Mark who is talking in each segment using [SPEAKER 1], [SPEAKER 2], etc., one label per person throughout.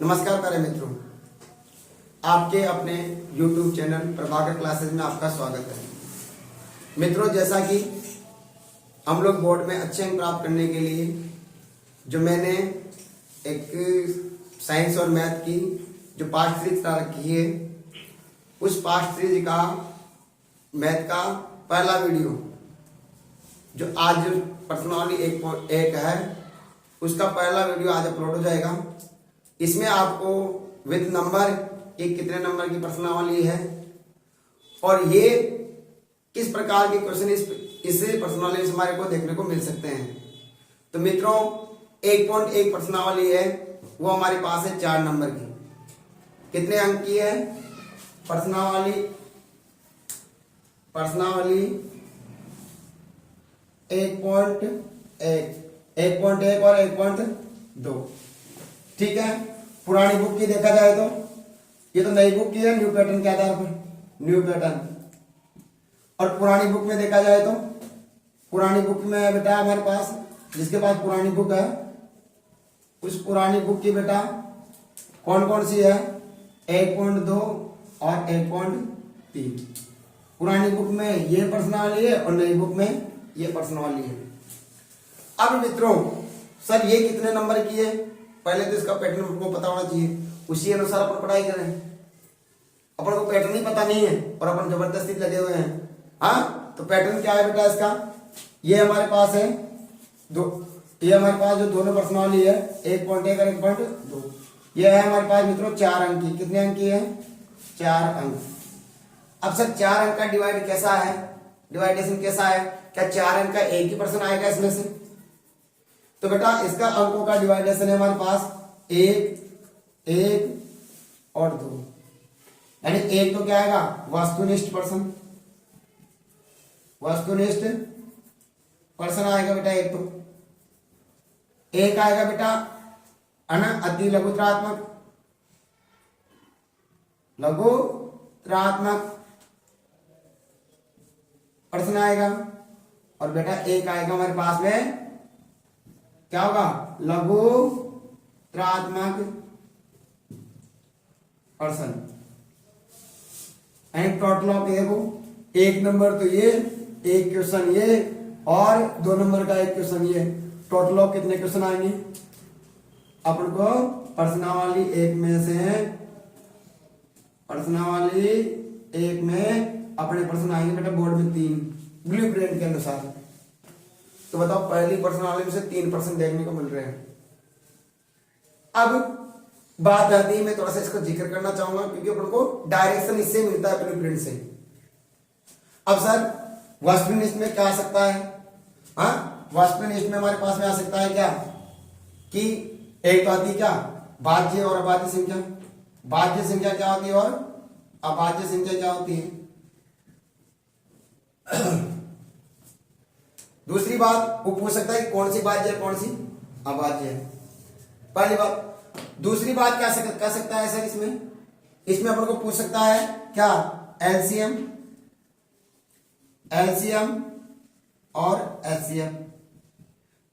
[SPEAKER 1] नमस्कार प्यारे मित्रों, आपके अपने YouTube चैनल प्रभाकर क्लासेस में आपका स्वागत है। मित्रों, जैसा कि हम लोग बोर्ड में अच्छे अंक प्राप्त करने के लिए जो मैंने एक साइंस और मैथ की जो पास्ट सीरीज चला रखी है, उस पास्ट सीरीज का मैथ का पहला वीडियो जो आज पर्सनली एक है, उसका पहला वीडियो आज अपलोड हो जाएगा। इसमें आपको विद नंबर कि कितने नंबर की प्रश्नावली है और ये किस प्रकार के क्वेश्चन इस प्रश्नावली से हमारे को देखने को मिल सकते हैं। तो मित्रों, 1.1 प्रश्नावली है, वो हमारे पास है 4 नंबर की। कितने अंक की है प्रश्नावली 1.1 और 1.2। ठीक है। पुरानी बुक की देखा जाए तो ये तो नई बुक की है, न्यू पैटर्न के आधार पर न्यू पैटर्न। और पुरानी बुक में देखा जाए तो पुरानी बुक में बेटा हमारे पास, जिसके पास पुरानी बुक है, उस पुरानी बुक की बेटा कौन कौन सी है, 1.2 और 1.3। पुरानी बुक में ये प्रश्नावली है और नई बुक में ये प्रश्नावली है। अब मित्रों, सर ये कितने नंबर की है, पहले तो इसका पैटर्न हमको पता होना चाहिए, उसी अनुसार अपन पढ़ाई करें। अपन को पैटर्न ही पता नहीं है और अपन जबरदस्ती लगे हुए हैं। हाँ, तो पैटर्न क्या है बेटा इसका, ये हमारे पास है ये हमारे पास जो दोनों प्रश्नावली है 1.1 और 1.2, ये है हमारे पास मित्रों 4 अंक की। कितने अंक की है, 4 अंक। अब सर 4 अंक का डिवाइड कैसा है, डिवाइडेशन कैसा है, क्या 4 अंक का एक ही प्रश्न आएगा इसमें से? तो बेटा इसका अंकों का डिवाइडेशन है हमारे पास 1, 1 और 2। यानी एक तो क्या आएगा, वस्तुनिष्ठ प्रश्न, वस्तुनिष्ठ प्रश्न आएगा बेटा एक। तो एक आएगा बेटा अति लघुत्रात्मक प्रश्न आएगा। और बेटा एक आएगा हमारे पास में क्या होगा, लघुत्रात्मक प्रश्न। एंड टोटल ऑफ देखो, 1 नंबर तो ये, 1 क्वेश्चन ये और 2 नंबर का 1 क्वेश्चन ये। टोटल ऑफ कितने क्वेश्चन आएंगे अपन को प्रश्नावली 1 में से, प्रश्नावली 1 में अपने प्रश्न आएंगे बेटा बोर्ड में 3 ब्लूप्रिंट के अनुसार। तो बताओ, पहली प्रश्नावली में से 3 प्रश्न देखने को मिल रहे हैं। अब बात आती है, मैं थोड़ा सा इसको जिक्र करना चाहूंगा क्योंकि अपन को डायरेक्शन इससे मिलता है ब्लूप्रिंट से। अब सर वस्तुनिष्ठ में क्या आ सकता है, हाँ वस्तुनिष्ठ में हमारे पास में आ सकता है क्या कि एक तो आती है क्या, भाज्य और अभाज्य संख्या। भाज्य संख्या क्या होती है और अभाज्य संख्या क्या होती है। दूसरी बात वो पूछ सकता है कि कौन सी भाज्य है कौन सी अभाज्य है, पहली बात। दूसरी बात क्या कर सकता है सर, इसमें अपन को पूछ सकता है क्या, एलसीएम और एचसीएफ,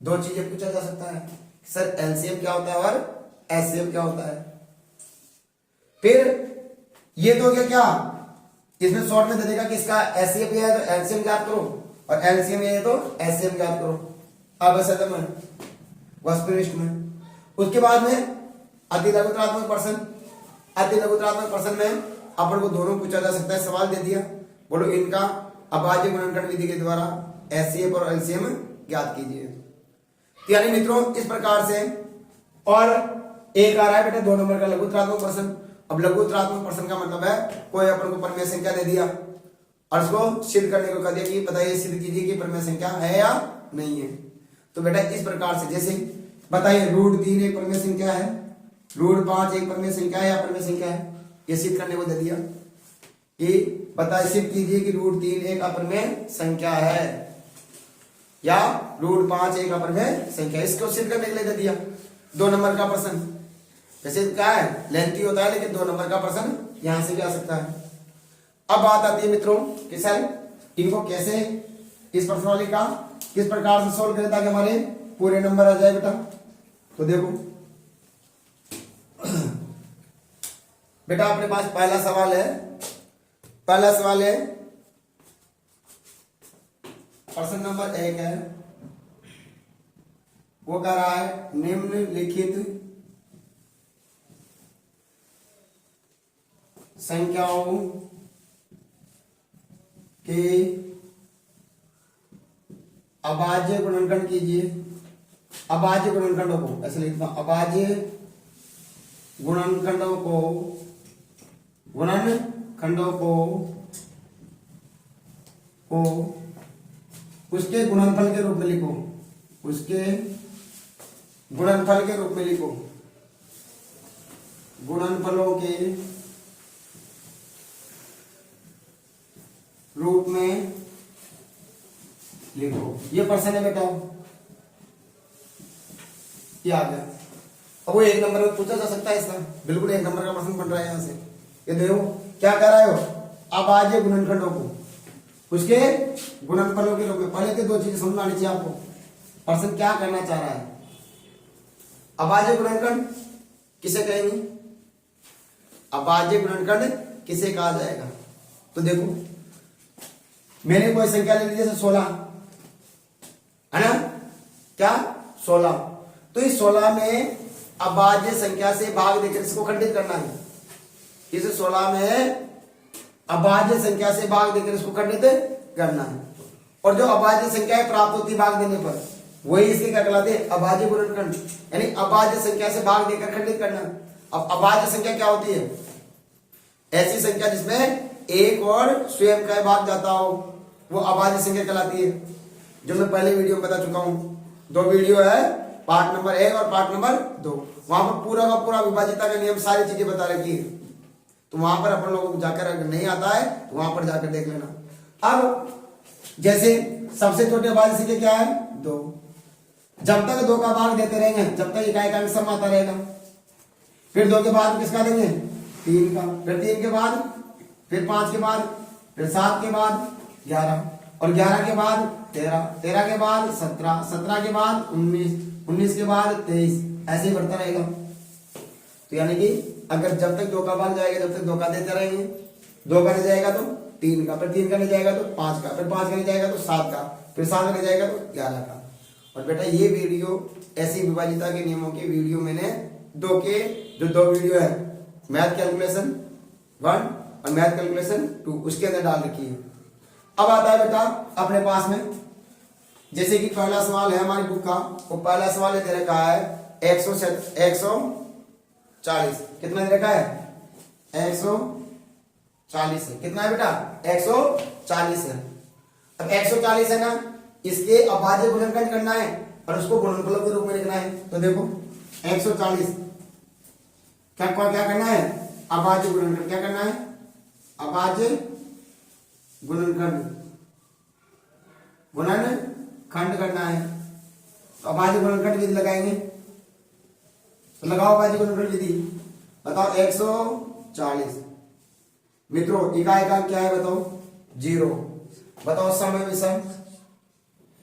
[SPEAKER 1] 2 चीजें पूछा जा सकता है। सर एलसीएम क्या होता है और एचसीएफ क्या होता है। फिर ये तो हो गया क्या, इसमें शॉर्ट में दे देगा कि इसका एचसीएफ है तो एलसीएम ज्ञात करो और एलसीएम ये है तो एचसीएफ ज्ञात करो। अब ऐसा में वस्तुनिष्ठ में, उसके बाद में अति लघुत्रात्मक प्रश्न। अति लघुत्रात्मक प्रश्न में अपन को दोनों पूछा जा सकता है, सवाल दे दिया, बोलो इनका अभाज्य गुणनखंड विधि के द्वारा एचसीएफ और एलसीएम ज्ञात कीजिए। यानी मित्रों इस प्रकार से। और एक आ रहा है बेटा 2 नंबर का लघुत्रात्मक प्रश्न। अब लघुत्रात्मक प्रश्न का मतलब है कोई अपन को परिमेय संख्या दे दिया और उसको सिद्ध करने को कह दिया कि बताइए, सिद्ध कीजिए कि परिमेय संख्या है या नहीं है। तो बेटा इस प्रकार से, जैसे बताइए √3 एक परिमेय संख्या है, √5 एक परिमेय संख्या है या परिमेय संख्या है, ये सिद्ध करने को दे दिया कि बताइए, सिद्ध कीजिए कि √3 एक अपरिमेय संख्या है या √5 एक अपरिमेय संख्या। इसको सिद्ध करने के लिए दे दिया। 2 नंबर का प्रश्न, वैसे क्या है लेंथी होता है लेकिन 2 नंबर का प्रश्न यहां से भी आ सकता है। अब बात आती है मित्रों कि सर इनको कैसे, इस प्रश्नावली का किस प्रकार से सोल्व करें ताकि हमारे पूरे नंबर आ जाए बेटा। तो देखो बेटा अपने पास पहला सवाल है, प्रश्न नंबर 1 है, वो कह रहा है निम्नलिखित संख्याओं के अभाज्य गुणनखंड कीजिए। अभाज्य गुणनखंडों को ऐसे लिखता हूं, अभाज्य गुणनखंडों को उसके गुणनफल के रूप में लिखो, उसके गुणनफल के रूप में लिखो, गुणनफलों के रूप में लिखो। ये प्रश्न है बेटा, ये आ गया। अब वो 1 नंबर में पूछा जा सकता है इसका, बिल्कुल 1 नंबर का प्रश्न बन रहा है यहां से। ये देखो क्या कर रहे हो, अभाज्य गुणनखंडों को उसके गुणनफलों के रूप में। पहले तो 2 चीजें समझ में आनी चाहिए आपको, प्रश्न क्या करना चाह रहा है। अभाज्य गुणनखंड किसे कहेंगे, अभाज्य गुणनखंड किसे कहा जाएगा। तो देखो मैंने कोई संख्या ले ली जैसे 16 है ना, क्या 16, तो इस 16 में अभाज्य संख्या से भाग देकर इसको खंडित करना है। इस 16 में अभाज्य संख्या से भाग देकर इसको खंडित करना है, और जो अभाज्य संख्याएं प्राप्त होती भाग देने पर वही इसके क्या कहलाते हैं, अभाज्य गुणनखंड, यानी अभाज्य संख्या से भाग देकर खंडित करना। अब अभाज्य संख्या क्या होती है, ऐसी संख्या जिसमें एक और स्वयं का भाग जाता हो, वो अभाज्य संख्या कहलाती है, जो मैं पहले वीडियो में बता चुका हूं। 2 वीडियो है, पार्ट नंबर 1 और पार्ट नंबर 2, वहां पर पूरा का पूरा विभाजिता का नियम सारी चीजें बता रखी है, तो वहां पर अपन लोगों को जाकर अगर नहीं आता है तो वहां पर जाकर देख लेना। अब जैसे सबसे छोटे अभाज्य संख्या क्या है, 2। जब तक 2 का भाग देते रहेंगे जब तक इकाई का सम आता रहेगा। फिर 2 के बाद किसका देंगे, 3 का, फिर 3 के बाद, फिर 5 के बाद, फिर 7 के बाद 11, और 11 के बाद 13, 13 के बाद 17, 17 के बाद 19, 19 के बाद 23, ऐसे ही बढ़ता रहेगा। तो यानी कि अगर जब तक 2 का भाग जाएगा जब तक 2 का देते रहेंगे, 2 का नहीं जाएगा तो 3 का, फिर 3 का नहीं जाएगा तो 5 का, फिर 5 का नहीं जाएगा तो 7 का, फिर 7 का नहीं जाएगा तो 11 का। और बेटा ये वीडियो ऐसी विभाजिता के नियमों की वीडियो मैंने 2 के जो 2 वीडियो है, मैथ कैलकुलेशन 1 और मैथ कैलकुलेशन 2, उसके अंदर डाल रखी है। अब आता है बेटा अपने पास में, जैसे कि पहला सवाल है हमारी बुक का, वो पहला सवाल दे रखा है 140, कितना दे रखा है, 140 है, कितना है बेटा, 140 है। अब 140 है ना, इसके अभाज्य गुणनखंड करना है और उसको गुणनफलों के रूप में लिखना है। तो देखो 140 क्या करना है, अभाज्य गुणनखंड, क्या करना है, अभाज्य गुणनखंड करना है। तो अभाज्य गुणनखंड विधि लगाएंगे, तो लगाओ अभाज्य गुणनखंड विधि, बताओ 140 मित्रों इकाई का क्या है, बताओ 0, बताओ समय विषम,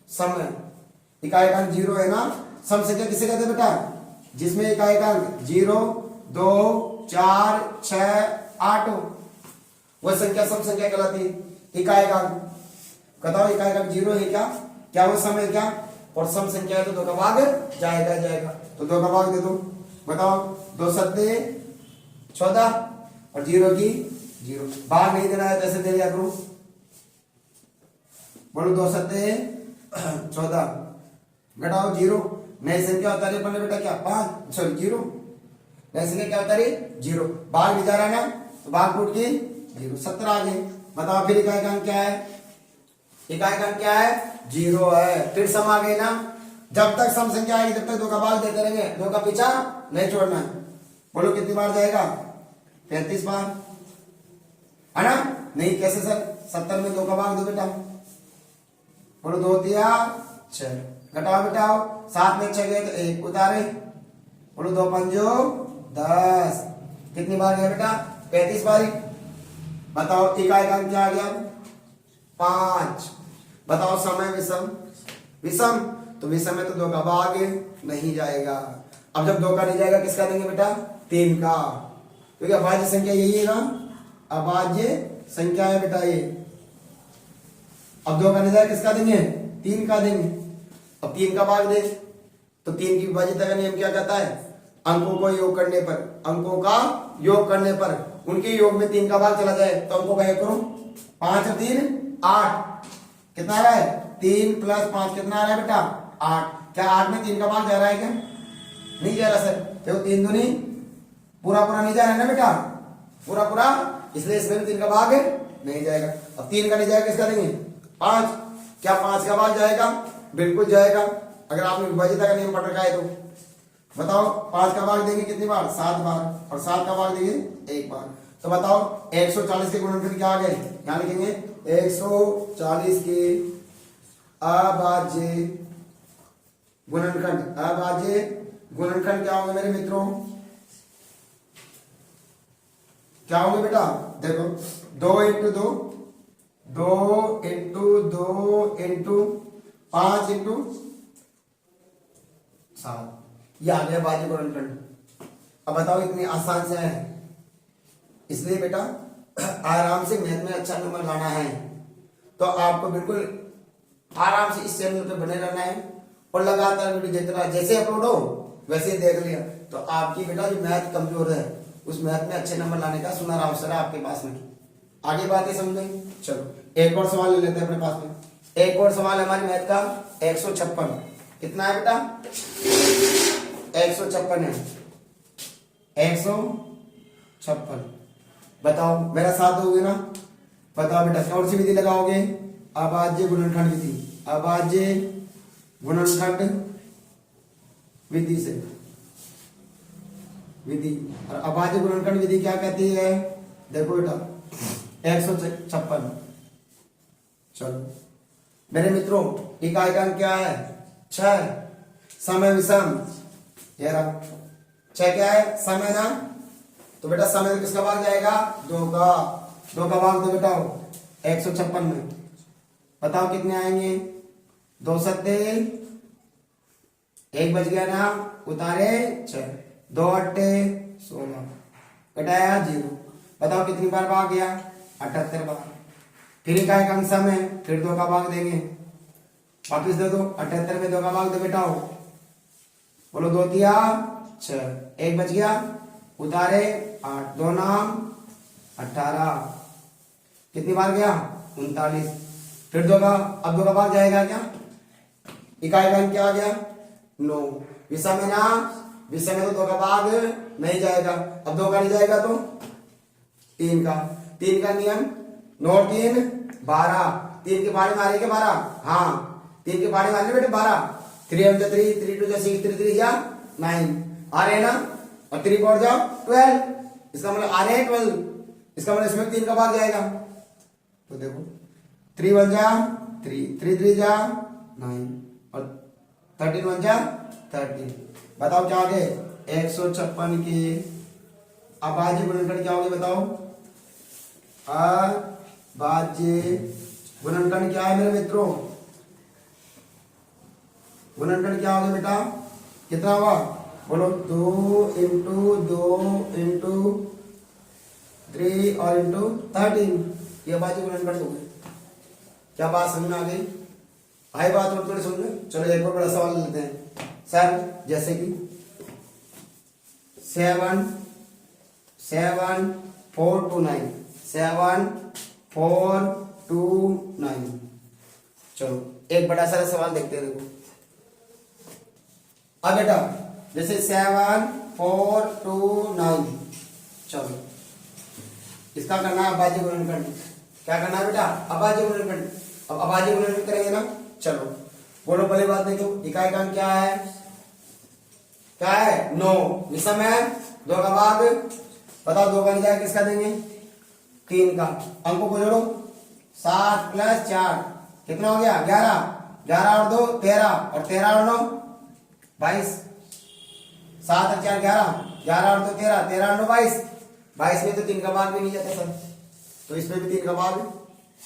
[SPEAKER 1] समय इकाई का 0 है ना, सम संख्या किसे कहते हैं बेटा, जिसमें इकाई का 0, 2, 4, 6, 8 वह संख्या सम संख्या कहलाती है। इकाई का बताओ, इकाई का 0 है क्या वो समय क्या, और सम संख्या है तो 2 का भाग जाएगा, तो 2 का भाग दे दो। बताओ 2 सत्ते 14 और 0 की 0, भाग नहीं देना है तो ऐसे दे दिया करो, बोलो 2 सत्ते 14, घटाओ 0, नई संख्या होता है बेटा क्या 5, सॉरी 0, नई संख्या क्या होता है 0, भाग भी जा रहा है ना, तो भाग टूट के 0, 17 आ गए। बताओ फिर इकाई का क्या है, इकाई का क्या है 0 है, फिर सम आ गए ना, जब तक सम संख्या आएगी जब तक 2 का भाग देते रहेंगे, 2 का पीछा नहीं छोड़ना है। बोलो कितनी बार जाएगा, 35 बार है ना, नहीं कैसे सर, 70 में 2 का भाग दो बेटा, बोलो 2 दिया 6, घटाओ बेटाओ, 7 में 6 गए तो 1 उतारे, बोलो 2 पंजो 10, कितनी बार गया बेटा 35 बारी। बताओ इकाई का क्या आ गया 5। बताओ समय विषम, तो विषम में तो 2 का भाग नहीं जाएगा। अब जब 2 का नहीं जाएगा किसका देंगे बेटा 3 का, क्योंकि अभाज्य संख्या यही है ना, अभाज्य संख्या है बेटा ये। अब 2 का निजाय किसका देंगे, 3 का देंगे। अब 3 का भाग दे तो 3 की विभाज्यता का नियम क्या कहता है, अंकों को योग करने पर, अंकों का योग करने पर उनके योग में 3 का भाग चला जाए तो अंकों का योग करो, 5 और 3 8, कितना आ रहा है 3 + 5 कितना आ रहा है बेटा 8। क्या 8 में 3 का भाग जा रहा है क्या, नहीं जा रहा सर। देखो 3 दूनी पूरा पूरा नहीं जा रहा है ना बेटा, पूरा पूरा, इसलिए इसमें भी 3 का भाग नहीं जाएगा। अब 3 का नहीं जाएगा किसका देंगे 5। क्या 5 का भाग जाएगा, बिल्कुल जाएगा, अगर आपने विभाज्यता का नियम पढ़ रखा है तो। बताओ 5 का भाग देंगे कितनी बार, 7 बार, और 7 का भाग देंगे 1 बार। तो बताओ 140 के गुणनखंड क्या आ गए, क्या लिखेंगे 140 के अभाज्य गुणनखंड। अभाज्य गुणनखंड क्या होंगे मेरे मित्रों, क्या होंगे बेटा, देखो 2 × 2, 2 × 2 × 5 × 7, ये आ गया अभाज्य गुणनखंड। अब बताओ इतनी आसान से है, इसलिए बेटा आराम से मैथ में अच्छा नंबर लाना है तो आपको बिल्कुल आराम से इस चैनल पे बने रहना है और लगातार वीडियो देखते रहना। जैसे अपलोड हो वैसे ही देख लिया तो आपकी बेटा जो मैथ कमजोर है उस मैथ में अच्छे नंबर लाने का सुनहरा अवसर है आपके पास में। आगे बातें समझें, चलो एक और सवाल ले लेते हैं अपने पास में। एक और सवाल हमारे मैथ का 156, कितना है बेटा 156 है, 156। बताओ मेरा साथ दोगे ना, बताओ बेटा कौन सी विधि लगाओगे, अभाज्य गुणनखंड विधि, अभाज्य गुणनखंड विधि से विधि। और अभाज्य गुणनखंड विधि क्या कहती है, देखो बेटा 156। चलो मेरे मित्रों इकाई का अंक क्या है 6, समय विषम, ये रहा 6 क्या है समय ना, तो बेटा समय किसका भाग जाएगा 2 का भाग दो बेटा 156 में। बताओ कितने आएंगे, 2 सत्ते 1 बच गया ना, उतारे 6, 2 अट्टे 16, घटाया 0। बताओ कितनी बार भाग गया 78 बार। फिर इकाई का अंक समय, फिर 2 का भाग देंगे, वापिस दे दो 78 में 2 का भाग दो बेटा, बोलो 2 दिया 6, 1 बच गया उतारे 8, 2 नाम 18, कितनी बार गया 39। फिर 2 का, अब 2 का भाग जाएगा क्या, इकाई का अंक क्या आ गया 9। विषम में ना, विषम में तो 2 का भाग नहीं जाएगा, अब 2 का नहीं जाएगा तो 3 का नियम 9 3 12, 3 के पहाड़ी मारे के 12, हाँ 3 के पहाड़ी मारे बेटे 12, 3 1 3, 3 2 6, 3 3 या 9 आ रहे ना, और 3 और जाओ 12, इसका मतलब आ रहे हैं 12, इसका मतलब इसमें 3 का भाग जाएगा। तो देखो 3 1 जा 3, 3 3 जा 9 और 13 1 जा 13। बताओ क्या आगे 156 के अभाज्य गुणनखंड क्या होंगे, बताओ अभाज्य गुणनखंड क्या है मेरे मित्रों, गुणनखंड क्या होगा बेटा, कितना हुआ बोलो 2 × 2 × 3 और × 13, ये अभाज्य गुणनखंड हो गए। क्या बात समझ में आ गई, आई बात और थोड़ी समझ में। चलो एक और बड़ा सवाल लेते हैं सर, जैसे कि 7 4 2 9, 7 4 2 9। चलो एक बड़ा सारा सवाल देखते हैं, देखो अब बेटा जैसे 7 4 2 9, चलो इसका करना है अभाज्य गुणनखंड। क्या करना है बेटा अभाज्य गुणनखंड। अब अभाज्य गुणनखंड करेंगे ना, चलो बोलो पहले बात देखो, इकाई का अंक क्या है, क्या है 9, विषम है 2 का भाग, बताओ 2 का निजाय किसका देंगे 3 का, अंकों को जोड़ो 7 + 4 कितना हो गया 11, 11 और 2 13, और 13 और 9 22, 7 और 4 11, 11 और 2 13, 13 और 9 22, 22 में तो 3 का भाग भी नहीं जाता सर, तो इसमें भी 3 का भाग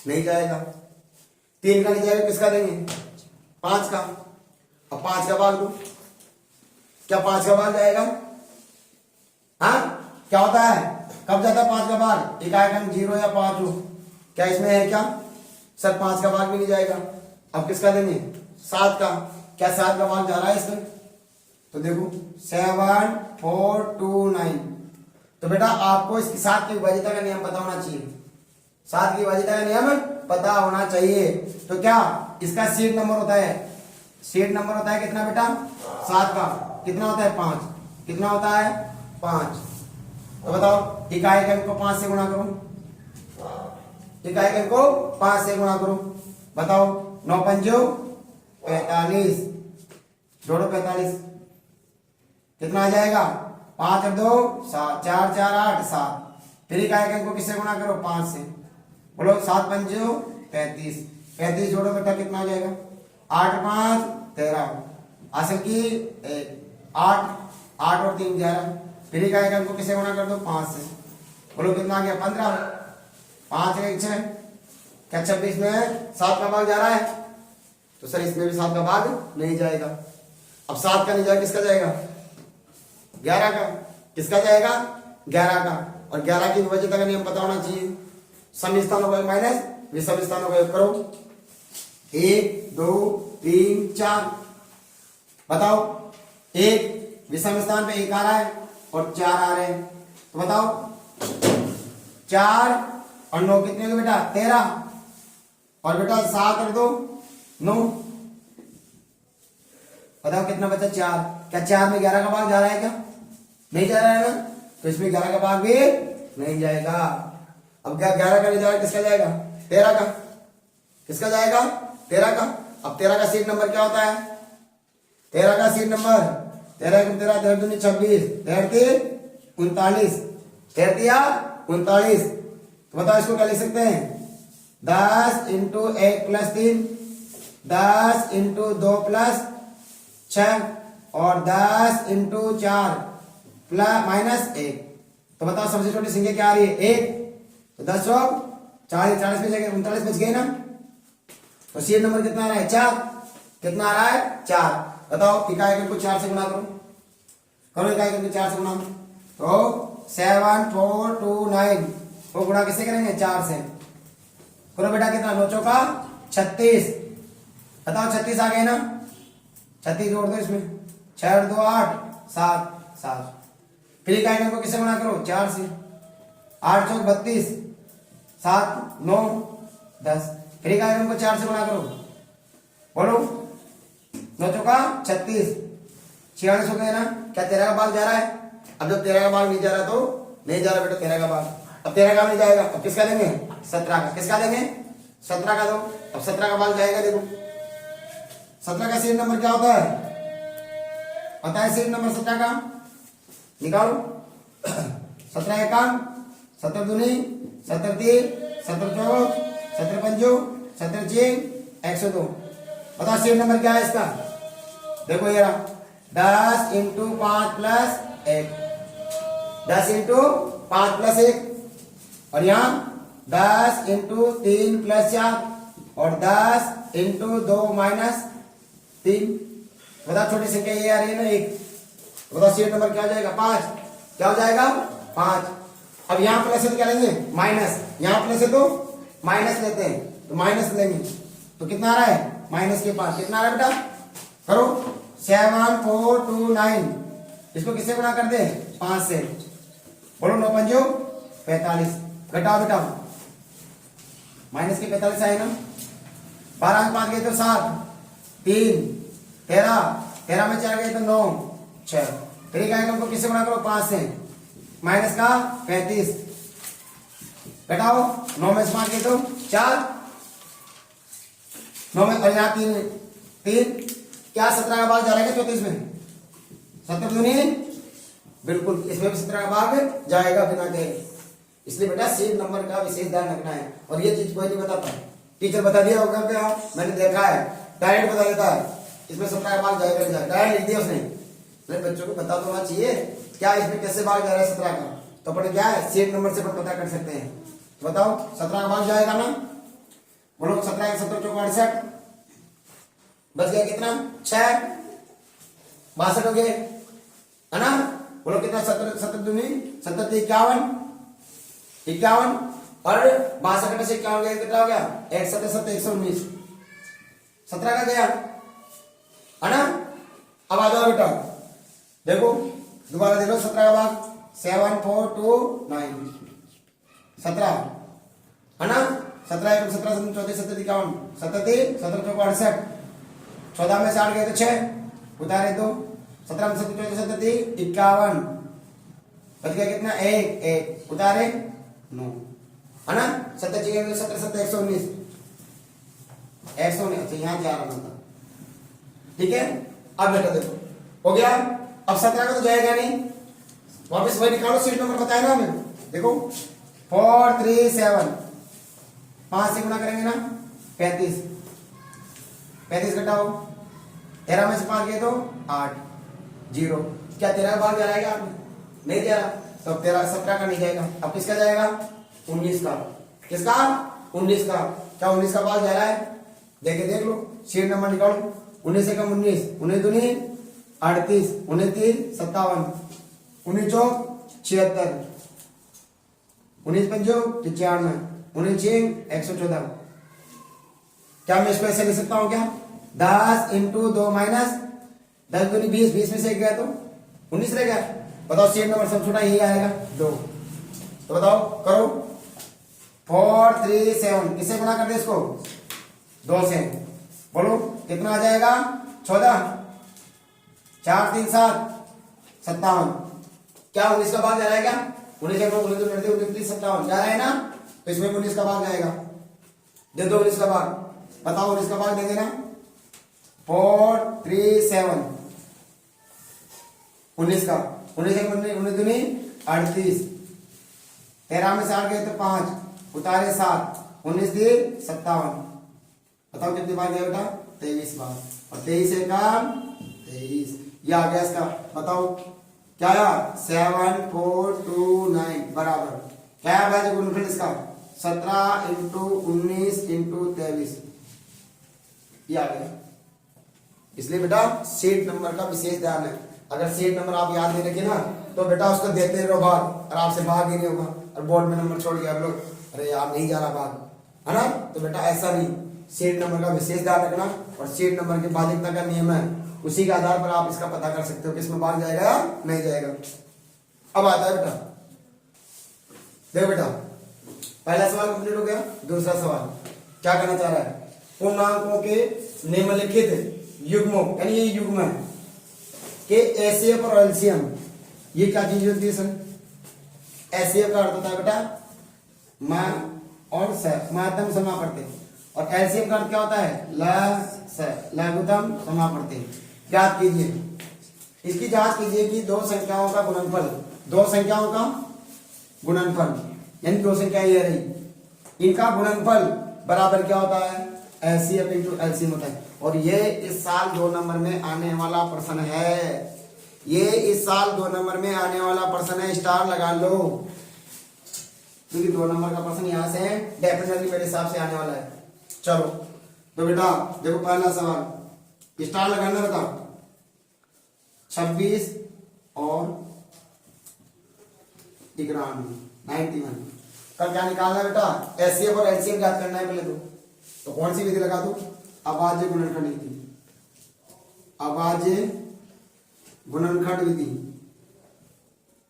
[SPEAKER 1] नहीं जाएगा। 3 का नहीं जाएगा किसका देंगे 5 का, अब 5 का भाग दो, क्या 5 का भाग जाएगा, हाँ क्या होता है कब जाता है 5 का भाग? इकाई अंक 0 या 5 हो, क्या इसमें है क्या सर? 5 का भाग भी नहीं जाएगा। अब किसका देंगे? 7 का। क्या 7 का भाग जा रहा है इसमें? तो देखो 7 4 2 9। तो बेटा आपको इसकी 7 की विभाज्यता का नियम पता होना चाहिए। 7 की विभाज्यता का नियम पता होना चाहिए। तो क्या इसका सीट नंबर होता है? सीट नंबर होता है कितना बेटा? 7 का कितना होता है? 5। कितना होता है? 5। तो बताओ इकाई अंक को 5 से गुणा करो। इकाई अंक को 5 से गुणा करो। बताओ 9 पंजो 45, जोड़ो 45, कितना आ जाएगा? 5 और 2 7, 4 4 8 7। फिर इकाई अंक को किससे गुणा करो? 5 से। बोलो 7 पंजो 35, 35 जोड़ो बेटा कितना आ जाएगा? 8 5 13, आसन की 8 8 और 3 11। फिर इकाई अंक को किससे गुणा कर दो? 5 से। बोलो कितना आ गया? 15। 5 1 6, क्या 26 में 7 का भाग जा रहा है? तो सर इसमें भी 7 का भाग नहीं जाएगा। अब 7 का नहीं जाएगा, किसका जाएगा? 11 का। किसका जाएगा? 11 का। और 11 की विभाज्यता का नियम पता होना चाहिए। सम स्थानों का माइनस विषम स्थानों का योग करो। 1 2 3 4। बताओ एक विषम स्थान पे 1 आ रहा है और 4 आ रहे हैं। तो बताओ 4 और 9 कितने हो बेटा? 13। और बेटा 7 और 2 9। बताओ कितना बचा? 4। क्या 4 में 11 का भाग जा रहा है क्या? नहीं जा रहा है ना, तो इसमें 11 का भाग भी नहीं जाएगा। अब क्या 11 का नहीं जाएगा, किसका जाएगा? 13 का। किसका जाएगा? 13 का। अब 13 का सीट नंबर क्या होता है? 13 का सीट नंबर 13 13 13 दूनी 26, 33 39, 33 या 39। तो बताओ इसको क्या लिख सकते हैं? 10 इंटू 1 प्लस 3, 10 इंटू 2 प्लस 6 और 10 इंटू 4 प्लस माइनस 1। तो बताओ सबसे छोटी संख्या क्या आ रही है? 1। तो 10 40 40 में जगह 39 बच गए ना। तो सीट नंबर कितना आ रहा है? 4। कितना आ रहा है? 4। बताओ इकाई अंक को 4 से गुणा करो। करो इकाई अंक को 4 से गुणा। तो 7 4 2 9 वो गुणा किससे करेंगे? 4 से। करो बेटा कितना? 9 चौका 36। बताओ 36 आ गए ना। 36 जोड़ दो इसमें। 6 और 2 8 7 7। फिर इकाई अंक को किससे गुणा करो? 4 से। 8 चौक 32, 7 9 10। फिर इकाई अंक को 4 से गुणा करो। बोलो 9 चौका 36, 46 हो गए ना। क्या 13 का भाग जा रहा है? अब जब 13 का भाग नहीं जा रहा तो नहीं जा रहा बेटा 13 का भाग। अब 13 का नहीं जाएगा, अब किसका देंगे? 17 का। किसका देंगे? 17 का दो। अब 17 का भाग जाएगा। देखो 17 का सीट नंबर क्या होता है? पता है सीट नंबर 17 का? निकालो। 17 एकाम 17 दूनी 17 3 17 चौक 17 पंजो 17 6 102। बताओ सीट नंबर क्या है इसका? देखो ये रहा 10 इंटू 5 प्लस 1, 10 इंटू 5 प्लस 1 और यहाँ 10 इंटू 3 प्लस 4 और 10 इंटू 2 माइनस 3। बताओ छोटी संख्या ये आ रही है ना 1। बताओ सीट नंबर क्या हो जाएगा? 5। क्या हो जाएगा? 5। अब यहाँ प्लस है तो क्या लेंगे? माइनस। यहाँ प्लस है तो माइनस लेते हैं, तो माइनस लेंगे। तो कितना आ रहा है? माइनस के 5। कितना आ रहा है बेटा? करो 7 4 2 9। इसको किससे गुणा कर दे? 5 से। बोलो 9 पंजो 45। घटाओ बेटा, माइनस के 45 आए ना। 12 5 गए तो 7 3 13, 13 में 4 गए तो 9 6। फिर इकाई अंक को किससे गुणा करो? 5 से। माइनस का 35 घटाओ 9 में से 5 गए तो 4, 9 में और यहाँ 3 क्या 17 का भाग जा रहा है क्या 34 में? 17 दूनी बिल्कुल, इसमें भी 17 का भाग जाएगा बिना कहे। इसलिए बेटा सीट नंबर का विशेष ध्यान रखना है। और ये चीज कोई नहीं बताता, टीचर बता दिया होगा क्या? मैंने देखा है, डायरेक्ट बता देता है इसमें 17 का भाग जाएगा, डायरेक्ट लिख दिया उसने। बच्चों को बता तो होना चाहिए क्या इसमें कैसे भाग जा रहा है 17 का। तो अपन क्या है सीट नंबर से अपन पता कर सकते हैं। तो बताओ 17 का भाग जाएगा ना। बोलो 17 17 चौक 68 बच गया कितना? 6 62 हो गए है ना। बोलो कितना? 17 17 दूनी 17 51 51 और 62 में से 51 गया कितना हो गया? 1 7 7 119, 17 का गया है ना। अब आ जाओ बेटा, देखो दोबारा देखो 17 का भाग 7 4 2 9 17 है ना। 17 1 17 34 37 51 37 17 68, 14 में से 8 गए तो 6 उतारे दो, 17 में 37 37 51 बच गया कितना? 1 1 उतारे 9 है ना। 17 17 17 119 119, अच्छा यहाँ जा रहा था, ठीक है। अब बेटा देखो हो गया। अब 17 का तो जाएगा नहीं, वापस वही निकालो, सीट नंबर बताया ना हमें। देखो 4 3 7 5 से गुना करेंगे ना 35, 35 घटाओ 13 में से 5 गए तो 8 0। क्या 13 का भाग जा रहा है? नहीं जा रहा, तो अब 13 17 का नहीं जाएगा। अब किसका जाएगा? 19 का। किसका? 19 का। क्या 19 का भाग जा रहा है? देख लो, सीट नंबर निकालो। 19 से कम 19, 19 दूनी 38, 19 3 57, 19 चौक 76, 19 पंजो 95, 19 6 114। क्या मैं इसको ऐसे लिख सकता हूं? क्या 10 इंटू 2 माइनस 10 दूनी 20, 20 में से एक गया तो 19 रह गया। बताओ सीट नंबर सब छोटा यही आएगा 2। तो बताओ करो 4 3 7 किससे गुना कर दे इसको? 2 से। बोलो कितना आ जाएगा? 14 4 3 7 57। क्या 19 का भाग जा रहा है? क्या 19 का 19 57 जा रहा है ना, तो इसमें 19 का भाग जाएगा। दे दो 19 का भाग, बताओ 19 का भाग देंगे ना। 4 3 7 19 का 19 दूनी 38, 13 में से 8 गए तो 5 उतारे 7, 19 3 57। बताओ कितनी बार गया बेटा? 23 बार। और 23 से काम 23, ये आ गया इसका। बताओ क्या आया? 7 4 2 9 बराबर क्या है भाई गुणनफल इसका? 17 इंटू 19 इंटू 23, ये आ गया। इसलिए बेटा सीट नंबर का विशेष ध्यान है। अगर सीट नंबर आप याद नहीं रखे ना तो बेटा उसको देते रहो भाग, और आपसे भाग ही नहीं होगा, और बोर्ड में नंबर छोड़ के आप लोग अरे यार नहीं जा रहा भाग, है ना। तो बेटा ऐसा नहीं, सीट नंबर का विशेष ध्यान रखना, और सीट नंबर की बाध्यता का नियम है, उसी के आधार पर आप इसका पता कर सकते हो किसमें भाग जाएगा या नहीं जाएगा। अब आता है बेटा, देखो बेटा पहला सवाल कंप्लीट हो गया। दूसरा सवाल क्या करना चाह रहा है? पूर्णांकों के निम्नलिखित युग्मों, यानी ये युग्म है कि एचसीएफ और एलसीएम, ये क्या चीज होती है सर? एचसीएफ का अर्थ होता है बेटा मा और स, महत्तम समापवर्ती, और एलसीएम का अर्थ क्या होता है? लघुत्तम समापवर्ती। याद कीजिए, इसकी जांच कीजिए कि दो संख्याओं का गुणनफल, दो संख्याओं का गुणनफल यानी दो संख्या ये रही, इनका गुणनफल बराबर क्या होता है? एचसीएफ इंटू एलसीएम होता है। और ये इस साल 2 नंबर में आने वाला प्रश्न है, ये इस साल 2 नंबर में आने वाला प्रश्न है, स्टार लगा लो, क्योंकि 2 नंबर का प्रश्न यहां से डेफिनेटली मेरे हिसाब से आने वाला है। चलो तो बेटा देखो पहला सवाल, स्टार लगाना बताओ। 26 और 91 कल क्या निकालना है बेटा? एचसीएफ और एलसीएम याद करना है पहले तो कौन सी विधि लगा दो? अभाज्य गुणनखंड विधि, अभाज्य गुणनखंड विधि,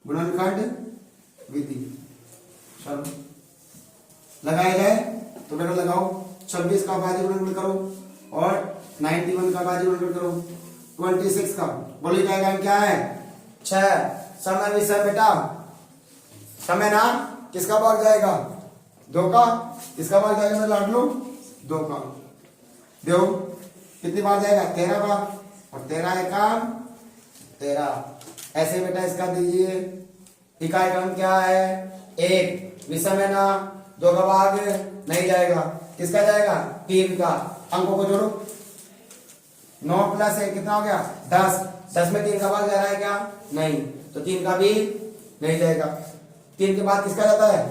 [SPEAKER 1] गुणनखंड विधि। चलो लगाया जाए तो बेटा लगाओ। 26 का अभाज्य गुणनखंड करो और 91 का अभाज्य गुणनखंड करो। 26 का बोले जाएगा क्या है? 6। समय विषय बेटा, समय ना किसका भाग जाएगा? 2 का। किसका भाग जाएगा मेरे लाडलो? 2 का। देखो कितनी बार जाएगा? 13 बार, और 13 एका 13। ऐसे बेटा इसका दीजिए, इकाई क्रम क्या है? 1। विषम है ना, 2 का भाग नहीं जाएगा, किसका जाएगा? 3 का। अंकों को जोड़ो, 9 प्लस 1 कितना हो गया? 10। 10 में 3 का भाग जा रहा है क्या? नहीं, तो 3 का भी नहीं जाएगा। 3 के बाद किसका जाता है?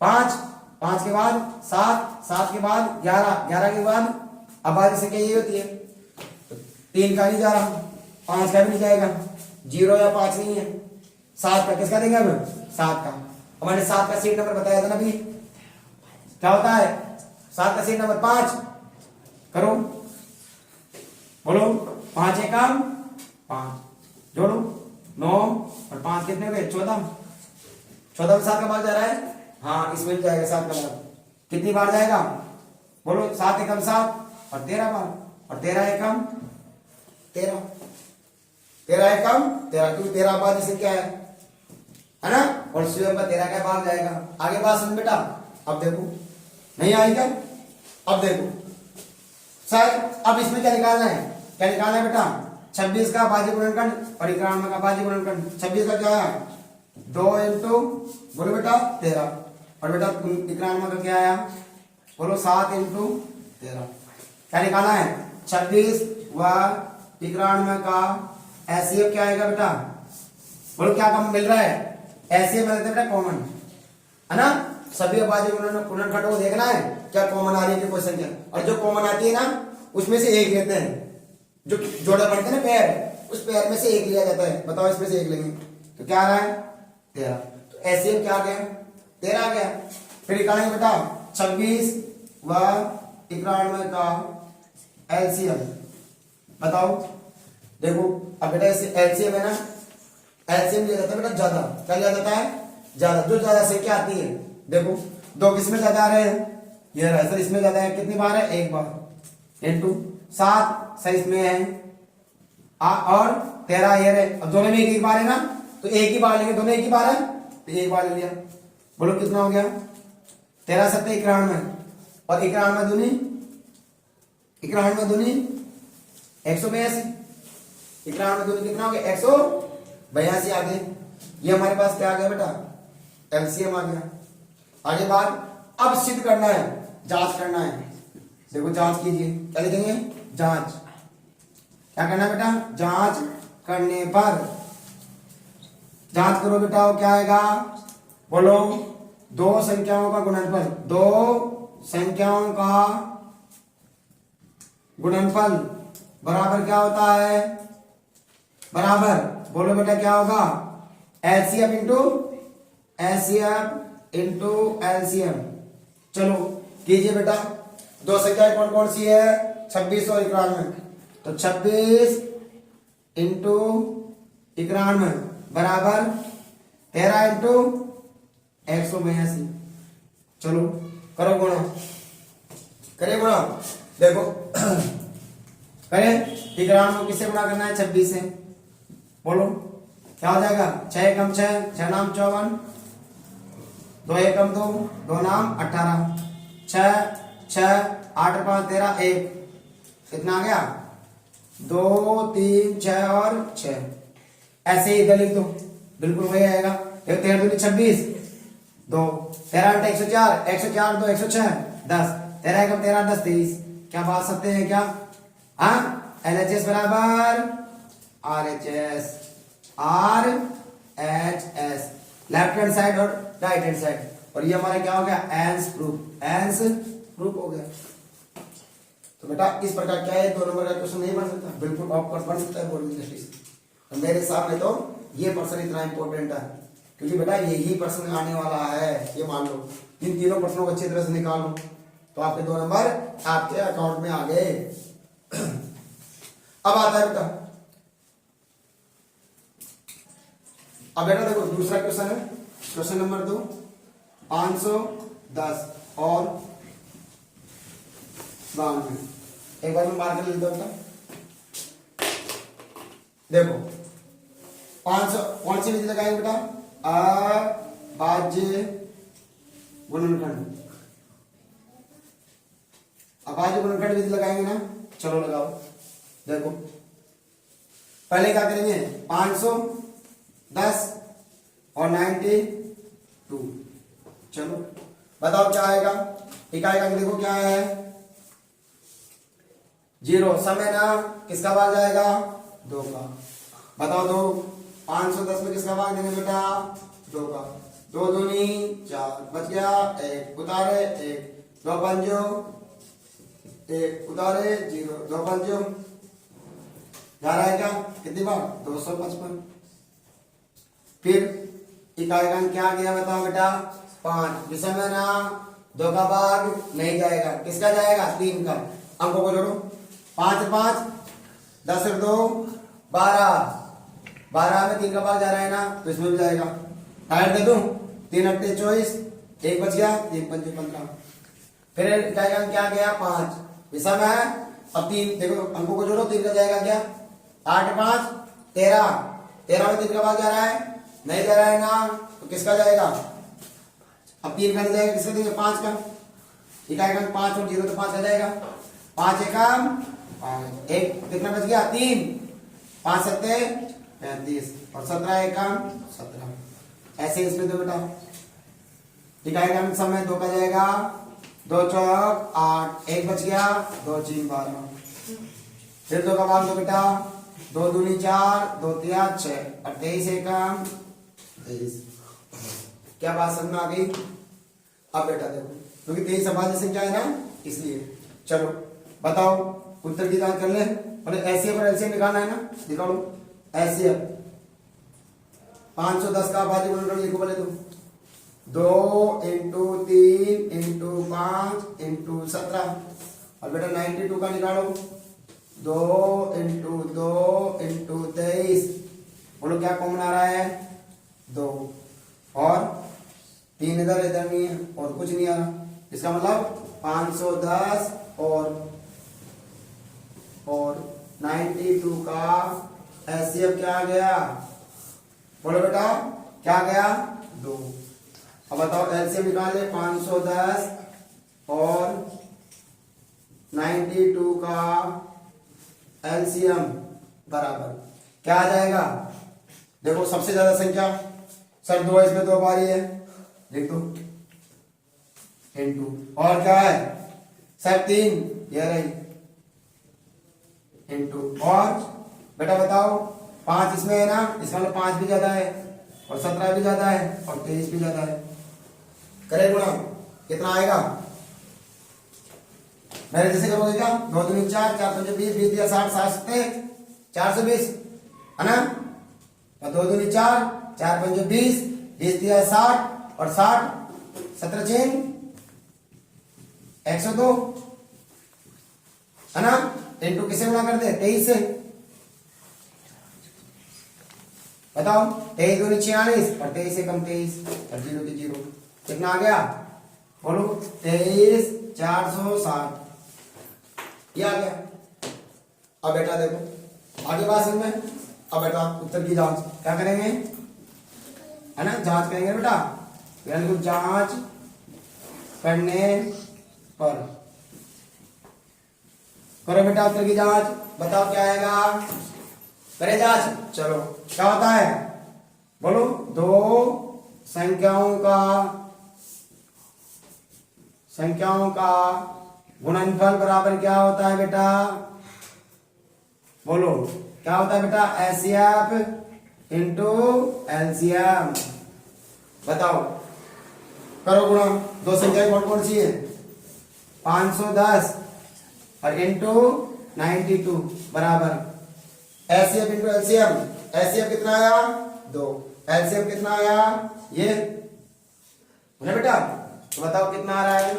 [SPEAKER 1] 5। 5 के बाद 7, 7 के बाद 11, 11 के बाद अभाज्य संख्या यही होती है, तो 3 का नहीं जा रहा, 5 का भी नहीं जाएगा, 0 या 5 नहीं है। 7 का किसका देंगे अब? 7 का। मैंने 7 का सीट नंबर बताया था ना अभी, क्या होता है 7 का सीट नंबर 5, करो बोलो 5 एकम 5, जोड़ो 9 और 5 कितने हो गए 14, 14 में 7 का भाग जा रहा है, हाँ इसमें जाएगा 7 का भाग, कितनी बार जाएगा बोलो 7 एकम 7 और 13 बार, और 13 एकम 13, 13 एकम 13, क्योंकि 13 बाद इसे क्या है ना, और स्वयं का 13 का भाग जाएगा। आगे बात समझ बेटा, अब देखो नहीं आई क्या, अब देखो सर अब इसमें क्या निकालना है, क्या निकालना है बेटा 26 का भाज्य गुणनखंड और 91 का भाज्य गुणनखंड। 26 का क्या है 2 इंटू बोलो बेटा 13, और बेटा 91 का क्या आया बोलो 7 इंटू 13। क्या निकालना है 26 व 91 का एचसीएफ क्या आएगा बेटा, बोलो क्या कम मिल रहा है, एचसीएफ मिलता है बेटा कॉमन है ना, सभी अभाज्य गुणनखंड को देखना है क्या कॉमन आ रही है कोई संख्या, और जो कॉमन आती है ना उसमें से एक लेते हैं, जो जोड़ा बनते हैं ना पैर, उस पैर में से एक लिया जाता है, बताओ इसमें से एक लेंगे तो क्या आ रहा है 13, तो एचसीएफ क्या आ गया 13 आ गया। फिर निकालेंगे बेटा 26 व 91 का एलसीएम, बताओ देखो अब बेटा एलसीएम है ना, एलसीएम लिया जाता है बेटा ज्यादा, क्या लिया जाता है ज्यादा, जो ज्यादा संख्या आती है देखो 2 किसमें ज्यादा आ रहे हैं, ये रहा सर इसमें ज्यादा है, कितनी बार है एक बार इंटू 7 सर इसमें है और 13 ये रहे, अब दोनों में एक एक बार है ना, तो एक ही बार लेंगे, दोनों एक ही बार है तो एक बार ले लिया, बोलो कितना हो गया 13 सत्ते 91 और 91 दूनी 182, 91 दूनी कितना हो गया 182 आ गए, ये हमारे पास क्या आ गया बेटा एलसीएम आ गया। आगे बात अब सिद्ध करना है, जांच करना है, देखो जांच कीजिए, क्या लिखेंगे जांच, क्या करना है बेटा जांच करने पर, जांच करो बेटा वो क्या आएगा बोलो 2 संख्याओं का गुणनफल, 2 संख्याओं का गुणनफल बराबर क्या होता है, बराबर बोलो बेटा क्या होगा एलसीएम इंटू एलसीएम। चलो कीजिए बेटा, 2 संख्याएं कौन कौन सी है 26 और 91, तो 26 इंटू 91 बराबर 13 इंटू 182, चलो करो गुणा, करें गुणा, देखो करें 91 को किससे गुणा करना है 26 से, बोलो क्या हो जाएगा 6 एकम 6, 6 नाम 54, 2 एकम 2, 2 नाम 18, 6 6 8 5 13 1, कितना आ गया 2 3 6 और 6, ऐसे ही इधर लिख दो बिल्कुल वही आएगा, 13 दूनी 26, 2 13 104, 104 2 106 10, 13 एकम 13 10 23, क्या बात सकते हैं क्या, हाँ एलएचएस बराबर RHS, RHS left hand side और राइट हैंड साइड, और ये हमारा क्या हो गया एंस प्रूफ हो गया। तो बेटा इस प्रकार क्या है 2 नंबर का क्वेश्चन नहीं बन सकता, बिल्कुल ऑफकोर्स बन सकता है बोर्ड की दृष्टि से, तो मेरे हिसाब में तो ये प्रश्न इतना इंपॉर्टेंट है क्योंकि बेटा यही प्रश्न आने वाला है, ये मान लो इन तीनों प्रश्नों को अच्छी तरह से निकाल लो तो आपके 2 नंबर आपके अकाउंट में आ गए। अब आता है बेटा, अब बेटा देखो दूसरा क्वेश्चन है, क्वेश्चन नंबर 2 510 और 92, एक बार मैं मार्कर ले लेता हूं बेटा, देखो 500 कौन सी विधि लगाएंगे बेटा अभाज्य गुणनखंड, अभाज्य गुणनखंड विधि लगाएंगे ना, चलो लगाओ, देखो पहले क्या करेंगे 510 और 92, चलो बताओ क्या आएगा, एक आएगा देखो क्या है 0, समय ना किसका भाग जाएगा 2 का, बताओ 2 510 में किसका भाग देंगे बेटा 2 का, 2 दूनी 4 बच गया 1 उतारे 1, 2 पंजो 1 उतारे 0, 2 पंजो जा रहा है क्या कितनी बार 255, फिर इकाई का अंक क्या गया बताओ बेटा 5। विषम है ना, 2 का भाग नहीं जाएगा, किसका जाएगा 3 का। अंकों को जोड़ो 5 5 10 और 2 12, 12 में 3 का भाग जा रहा है ना तो इसमें भी जाएगा। ऐड दे दूं 3 8 24, 1 बच गया, 3 5 15। फिर इकाई का अंक क्या गया 5। विषम है, अब 3 देखो अंकों को जोड़ो, 3 का जाएगा क्या 8 5 13, 13 में 3 का भाग जा रहा है नहीं जा रहा है ना तो किसका जाएगा। अब 3 का नहीं जाएगा, किसका देंगे 5 का। इकाई का 5 और 0 तो 5 का जाएगा। 5 एकम 5, 1 कितना बच गया 3, 5 सत्ते 35 और 17 एकम 17। ऐसे इसमें दो बेटा। इकाई का समय 2 का जाएगा, 2 चौक 8, 1 बच गया, 2 3 12। फिर 2 का भाग दो बेटा, 2 दूनी 4, 2 तिया 6 और 23 एकम 23। क्या बात समझ में आ गई। अब बेटा देखो क्योंकि 23 अभाज्य संख्या है ना इसलिए। चलो बताओ उत्तर की जांच कर ले। मतलब एचसीएफ और एलसीएम निकालना है ना, निकालो। एचसीएफ 510 का अभाज्य गुणनफल लिखो बोले तो 2 इंटू 3 इंटू 5 इंटू 17। और बेटा 92 का निकालो 2 इंटू 2 इंटू 23। बोलो क्या कॉमन आ रहा है 2 और 3 इधर नहीं है और कुछ नहीं आ रहा। इसका मतलब 510 और 92 का एचसीएफ क्या आ गया। बोलो बेटा क्या आ गया 2। अब बताओ एलसीएम निकाले 510 और 92 का एलसीएम बराबर क्या आ जाएगा। देखो सबसे ज्यादा संख्या सर 2 इसमें 2 बारी है, लिख दो इनटू और क्या है सर 3 ये रही इनटू और बेटा बताओ 5 इसमें है ना, इसका मतलब 5 भी ज्यादा है और 17 भी ज्यादा है और 23 भी ज्यादा है। करे गुणा कितना आएगा मेरे जैसे करोगे क्या 2 दूनी 4, 4 5 20, 20 दिया 60, 60 सत्ते 420 है ना। और 2 दूनी 4, 4 5 20, 20 दिया 60 और 60 17 चेन 102 है ना। इनटू किसे गुणा कर दे 23 से। बताओ 23 दूनी 46 और 23 से कम 23 और 0 की 0 कितना आ गया बोलो 23 460 ये आ गया। अब बेटा देखो आगे बात समझ में। अब बेटा उत्तर की जांच क्या करेंगे है ना, जांच करेंगे बेटा। यानी जांच करने पर करो बेटा उत्तर की जांच। बताओ क्या आएगा, करे जांच। चलो क्या होता है बोलो 2 संख्याओं का गुणनफल बराबर क्या होता है बेटा। बोलो क्या होता है बेटा एचसीएफ इंटू एलसीएम। बताओ करो गुणा। 2 संख्याएं कौन कौन सी है 510 और इंटू 92 बराबर एचसीएफ इंटू एलसीएम। एचसीएफ कितना आया 2, एलसीएम कितना आया ये है बेटा। तो बताओ कितना आ रहा है,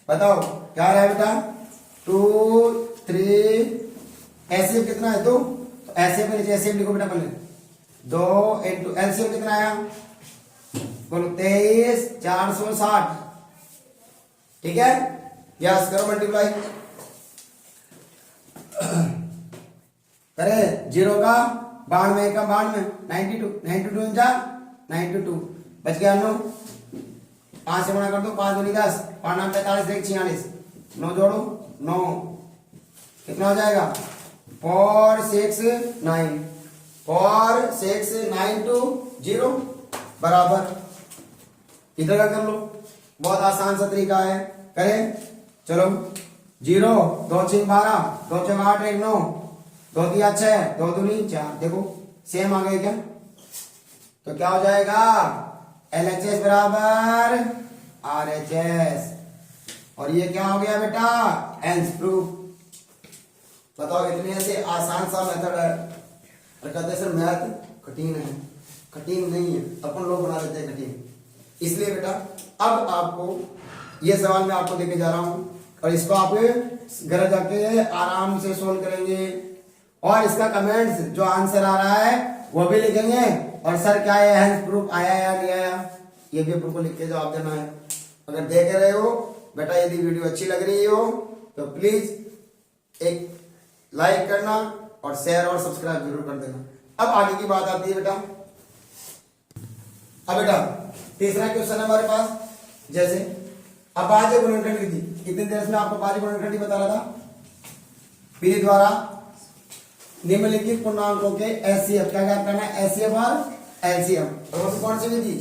[SPEAKER 1] बताओ क्या आ रहा है बेटा 2 3। एचसीएफ कितना है 2, तो एचसीएफ में नीचे एचसीएफ लिखो बेटा पहले 2 इंटू एलसीएम कितना आया बोलो 23 460। ठीक है यस करो मल्टीप्लाई करे 0 का 92 का 92 92 92 जा 92 बच गया 9। 5 से गुणा कर दो 5 दूनी 10, 5 9 45 1 46 9 जोड़ो 9 कितना हो जाएगा 4 6 9 4 6 9 2 0 बराबर। इधर का कर लो बहुत आसान सा तरीका है करें। चलो 0 2 6 12 2 4 8 1 9 2 3 6 2 दूनी 4। देखो सेम आ गए क्या, तो क्या हो जाएगा LHS बराबर RHS। और ये क्या हो गया बेटा एंस प्रूफ। बताओ इतने से आसान सा मेथड है और कहते सर मैथ कठिन है। कठिन नहीं है, अपन लोग बना देते हैं कठिन। इसलिए बेटा अब आपको ये सवाल मैं आपको देके जा रहा हूं और इसको आप घर जाके आराम से सोल्व करेंगे और इसका कमेंट्स जो आंसर आ रहा है वो भी लिखेंगे और सर क्या है हैंड प्रूफ आया या नहीं आया ये भी अपन को लिख के जवाब देना है। अगर देख रहे हो बेटा, यदि वीडियो अच्छी लग रही हो तो प्लीज एक लाइक करना और शेयर और सब्सक्राइब जरूर कर देना। अब आगे की बात आती है बेटा। अब बेटा तीसरा क्वेश्चन है हमारे पास, जैसे अभाज्य गुणनखंड विधि। कितनी देर में आपको अभाज्य गुणनखंड विधि बता रहा था। विधि द्वारा निम्नलिखित पूर्णांकों के एचसीएफ क्या क्या करना है, एचसीएफ और एलसीएम। तो कौन सी विधि,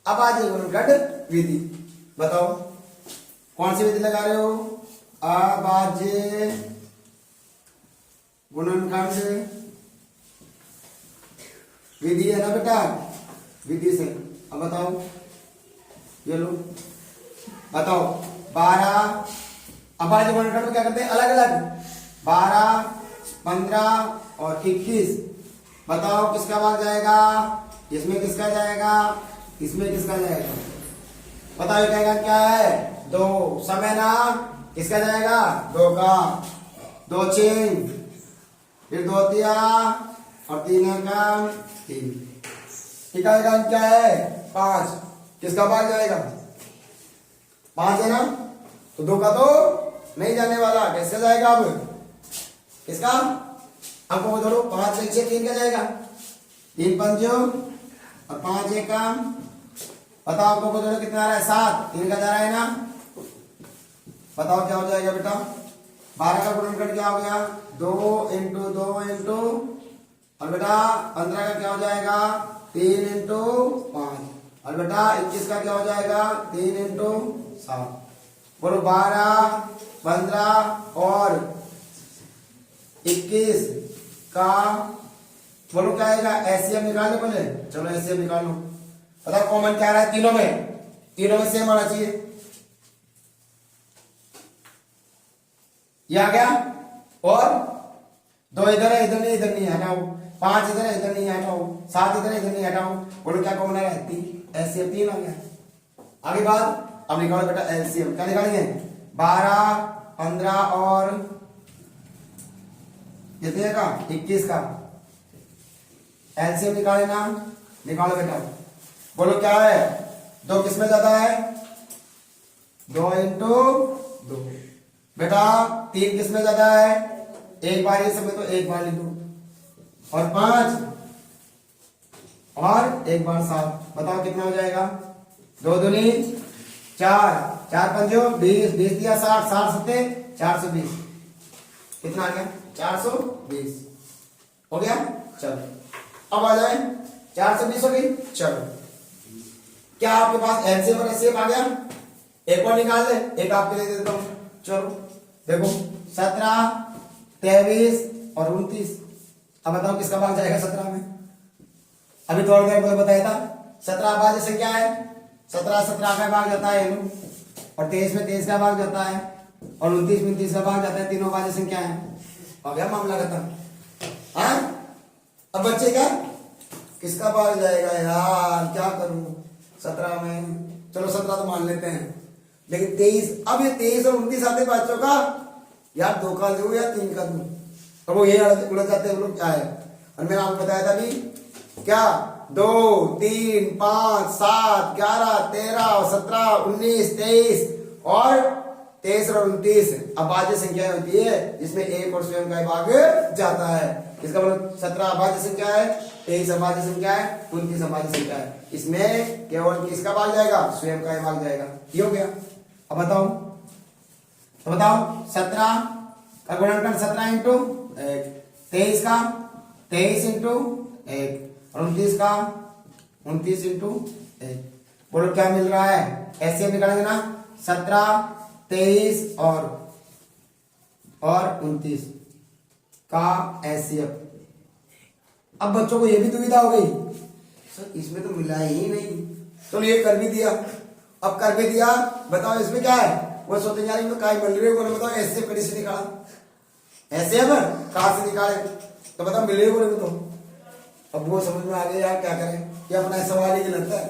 [SPEAKER 1] अभाज्य गुणनखंड विधि। बताओ कौन सी विधि लगा रहे हो, अभाज्य गुणनखंड विधि है ना बेटा, विधि से। अब बताओ ये लो, बताओ 12 अभाज्य गुणनखंड में क्या करते हैं अलग अलग, 12, 15 और 21। बताओ किसका भाग जाएगा, इसमें किसका जाएगा, इसमें किसका जाएगा। बताओ कहेगा क्या है 2, समय ना किसका जाएगा 2 का, 2 चिन्ह, फिर 2 तिया और 3 का 3। ठीक है, क्या है 5, किसका भाग जाएगा 5 है ना, तो 2 का तो नहीं जाने वाला, कैसे जाएगा अब किसका, हमको धरो 5 6 3 का जाएगा, 3 पंजो और 5 एक का। बताओ आपको धरो कितना आ रहा है 7, 3 का जा रहा है ना। बताओ क्या हो जाएगा बेटा, 12 का गुणनखंड क्या हो गया 2 इंटू 2 इंटू, और बेटा 15 का क्या हो जाएगा 3 इंटू 5, और बेटा 21 का क्या हो जाएगा 3 इंटू 7। बोलो 12, 15 और 21 का बोलो क्या आएगा, एचसीएफ निकाल लो पहले। चलो एचसीएफ निकाल लो। बताओ कॉमन क्या आ रहा है तीनों में सेम आना चाहिए। ये आ गया, और 2 इधर है, इधर नहीं हटाओ, 5 इधर है, इधर नहीं हटाओ, 7 इधर है, इधर नहीं हटाओ। बोलो क्या कॉमन आ रहा है 3, एचसीएफ 3 आ गया। आगे बात अब निकालो बेटा एलसीएम। क्या निकालेंगे 12, 15 और कितने का 21 का एलसीएम निकाले ना, निकालो बेटा। बोलो क्या है 2 किसमें ज्यादा है 2 इंटू 2, बेटा 3 किसमें ज्यादा है, एक बार ये समय तो एक बार लिख दो, और 5 और एक बार 7। बताओ कितना हो जाएगा 2 दूनी 4, 4 पंजो 20, 20 दिया 60, 60 सत्ते 420। कितना आ गया 420 हो गया। चलो अब आ जाए 420 हो गई। चलो क्या आपके पास एलसीएम और एचसीएफ आ गया, एक और निकाल ले, एक आपके लिए दे देता हूं। चलो देखो 17, 23 और 29। अब बताओ किसका भाग जाएगा 17 में। अभी थोड़ी देर पहले बताया था 17 अभाज्य संख्या है, 17 का भाग जाता है, और 23 में 23 का भाग जाता है, और 29 में 29 का भाग जाता है। तीनों अभाज्य संख्या है। हो गया मामला खत्म। हाँ अब बच्चे क्या किसका भाग जाएगा यार, क्या करूं 17 में। चलो 17 तो मान लेते हैं, लेकिन 23, अब ये 23 और 29 आते बच्चों का यार 2 का दूं या 3 का दूं, तो वो ये उलझ जाते हैं लोग। क्या है, और मैंने आपको बताया था अभी क्या 2, 3, 5, 7, 11, 13, 17, 19, 23 और 23 और 29 अभाज्य संख्याएं होती है जिसमें एक और स्वयं का भाग जाता है। इसका मतलब 17 अभाज्य संख्या है, 23 अभाज्य संख्या है, 29 अभाज्य संख्या है। इसमें केवल किसका भाग जाएगा, स्वयं का भाग जाएगा। ये हो गया। अब बताओ, तो बताओ 17 का गुणनखंड 17 इंटू 1, 23 का 23 इंटू 1, और 29 का 29 इंटू 1। बोलो क्या मिल रहा है, ऐसे निकालेंगे ना 17, 23 और 29 का एचसीएफ। अब बच्चों को ये भी दुविधा हो गई सर इसमें तो मिला ही नहीं, तो ये कर भी दिया। अब कर भी दिया, बताओ इसमें क्या है, वो सोचते यार तो काय मिल रही है, बताओ एचसीएफ कड़ी से निकाला, एचसीएफ कहां से निकाले, तो बताओ मिल रही है। तो अब वो समझ में आ गया यार क्या करें, ये अपना सवाल ही गलत है,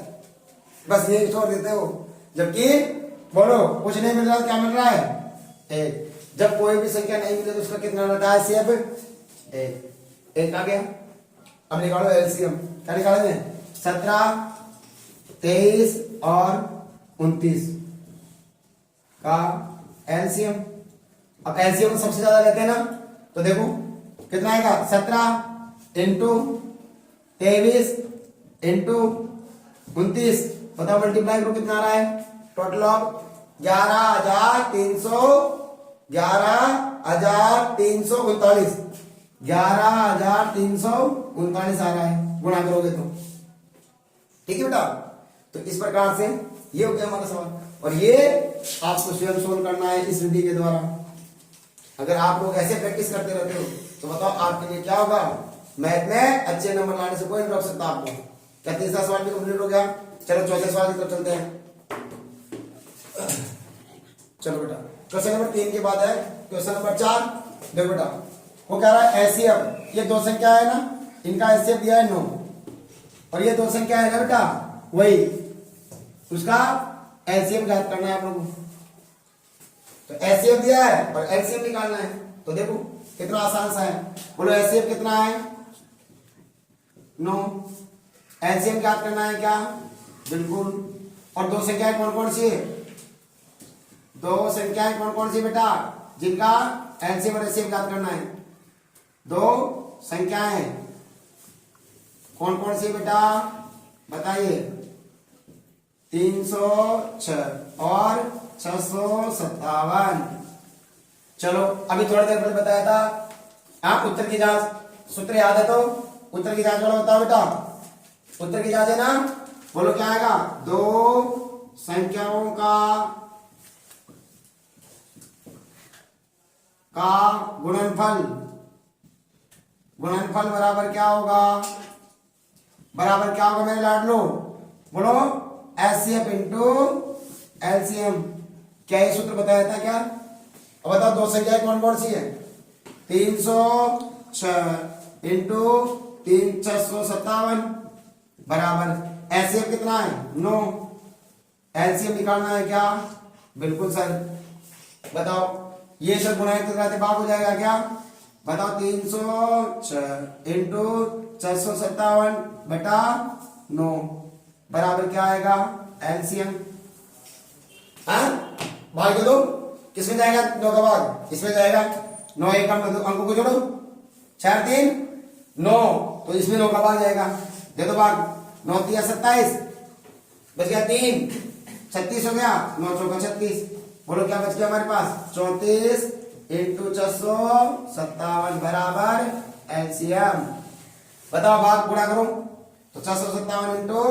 [SPEAKER 1] बस ये छोड़ देते हो। जबकि बोलो कुछ नहीं मिल रहा, क्या मिल रहा है? एक। जब कोई भी संख्या नहीं मिले तो उसका कितना रहता है? सिर्फ एक। एक आ गया। अब निकालो एलसीएम। क्या निकालेंगे? 17, 23 और 29 का एलसीएम। अब एलसीएम सबसे ज्यादा लेते हैं ना, तो देखो कितना आएगा? 17 इंटू 23 इंटू 29, बताओ मल्टीप्लाई करो कितना आ रहा है? टोटल ऑफ 11,339 11,339 आ रहा है, गुणा करोगे तो। ठीक है बेटा, तो इस प्रकार से ये हो गया हमारा सवाल, और ये आपको स्वयं सोल्व करना है इस विधि के द्वारा। अगर आप लोग ऐसे प्रैक्टिस करते रहते हो तो बताओ आपके लिए क्या होगा? मैथ में अच्छे नंबर लाने से कोई नहीं रोक सकता आपको। क्या तीसरा सवाल भी कंप्लीट हो गया? चलो चौथे सवाल की तरफ चलते हैं। चलो बेटा, क्वेश्चन नंबर 3 के बाद है क्वेश्चन नंबर 4। देखो बेटा, वो कह रहा है एचसीएफ, ये दो संख्या है ना, इनका एचसीएफ दिया है 9, और ये दो संख्या है ना बेटा, वही उसका एलसीएम ज्ञात करना है आप लोगों को। तो एचसीएफ दिया है और एलसीएम निकालना है, तो देखो कितना आसान सा है। बोलो एचसीएफ कितना है? 9। एलसीएम ज्ञात करना है क्या? बिल्कुल। और दो संख्याएं कौन कौन सी है? दो संख्याएं कौन कौन सी बेटा जिनका एलसीएम और एचसीएफ ज्ञात करना है? दो संख्याएं कौन कौन सी बेटा बताइए? 306 और 657। चलो अभी थोड़ी देर पहले बताया था आप उत्तर की जांच, सूत्र याद है तो उत्तर की जांच वाला बताओ बेटा। उत्तर की जांच है ना, बोलो क्या आएगा? दो संख्याओं का गुणनफल, गुणनफल बराबर क्या होगा? बराबर क्या होगा मेरे लाडलो? बोलो एचसीएफ इंटू एलसीएम। क्या ये सूत्र बताया था क्या? अब बताओ दो संख्याएं कौन कौन सी है? 306 इंटू 657 बराबर एचसीएफ कितना है? 9। एलसीएम निकालना है क्या? बिल्कुल सर। बताओ ये सब गुणाएं तो रहते भाग हो जाएगा क्या? बताओ 306 इंटू 657 बटा 9 बराबर क्या आएगा? एलसीएम। भाग दे दो, किसमें जाएगा 9 का भाग? इसमें जाएगा। 9 एक अंकों को जोड़ो, 4 3 9, तो इसमें 9 का भाग जाएगा। दे दो भाग। 9 3 27, बच गया 3, 36 हो गया। 9 चौका 36, बोलो क्या बच गया हमारे पास? 34 इंटू 657 बराबर एलसीएम। बताओ भाग गुणा करो, तो 657 इंटू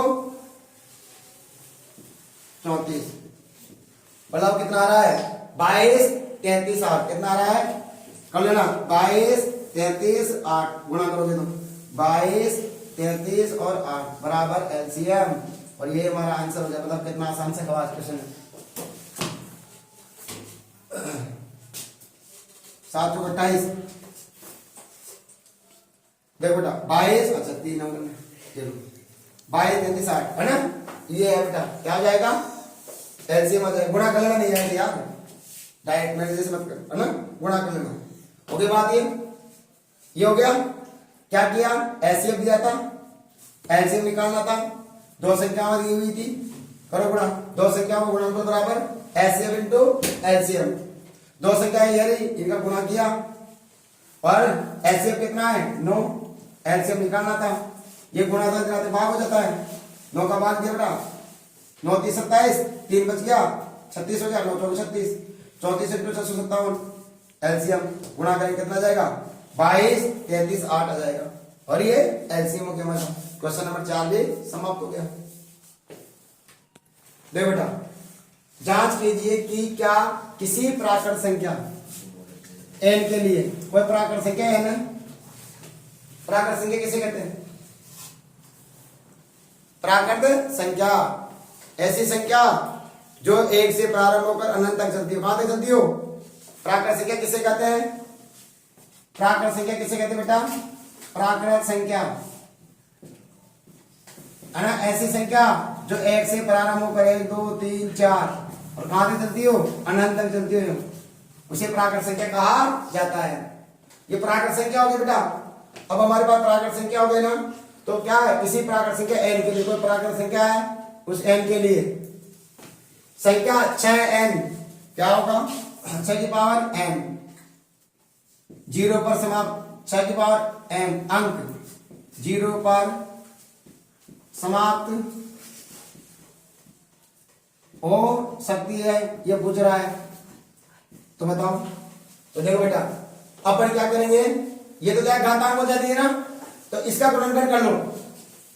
[SPEAKER 1] 34 बताओ कितना आ रहा है? 22 33 8। कितना आ रहा है? कर लेना। 22 33 8 गुणा करोगे तो 22 33 और 8 बराबर एलसीएम, और ये हमारा आंसर हो जाए। मतलब कितना आसान से क्वेश्चन है। 7 चौक 28। देखो बेटा 22, अच्छा 3 नंबर में 22 33 8 है ना, ये है बेटा। क्या हो जाएगा? एलसीएम आ जाएगा। गुणा कर लेना, नहीं आएगा यार, डायरेक्ट मेरे जैसे मत कर, है ना, गुणा कर लेना। हो गई बात। ये हो गया। क्या किया? एचसीएफ दिया था, एलसीएम निकालना था। दो संख्याएं दी हुई थी, करो गुणा। दो संख्याओं को गुणनफल बराबर एचसीएफ इंटू एलसीएम। दो संख्याएं ये रही, इनका गुणा किया, और एचसीएफ कितना है? 9। एलसीएम निकालना था, ये गुणा था भाग हो जाता है। 9 का भाग दिया बेटा, 9 3 27, 3 बच गया, 36 हो गया। 9 चौक 36, 34 इंटू 657 एलसीएम गुणा करें कितना जाएगा? 22 33 8 आ जाएगा, और ये एलसीएम हो गया हमारा। क्वेश्चन नंबर 4 भी समाप्त हो गया। देखो बेटा, जांच कीजिए कि क्या किसी प्राकृत संख्या n के लिए कोई प्राकृत संख्या है ना? प्राकृत संख्या किसे कहते हैं? प्राकृत संख्या ऐसी संख्या जो 1 से प्रारंभ होकर अनंत तक चलती हो। कहां तक चलती हो? प्राकृत संख्या किसे कहते हैं? प्राकृत संख्या किसे कहते हैं बेटा? प्राकृत संख्या है ना, ऐसी संख्या जो एक से प्रारंभ होकर 1 2 3 4 और कहां तक चलती हो, अनंत तक चलती हो, उसे प्राकृत संख्या कहा जाता है। ये प्राकृत संख्या होगी बेटा। अब हमारे पास प्राकृत संख्या हो गई ना, तो क्या है, किसी प्राकृत संख्या n के लिए कोई प्राकृत संख्या है, उस n के लिए संख्या 6n क्या होगा, 6 की पावर n, 0 पर समाप्त, 6 की पावर n अंक 0 पर समाप्त हो सकती है। ये पूछ रहा है, तो बताओ। तो देखो बेटा, अपन क्या करेंगे, ये तो क्या घातांक हो जाती है ना, तो इसका गुणनखंड कर लो,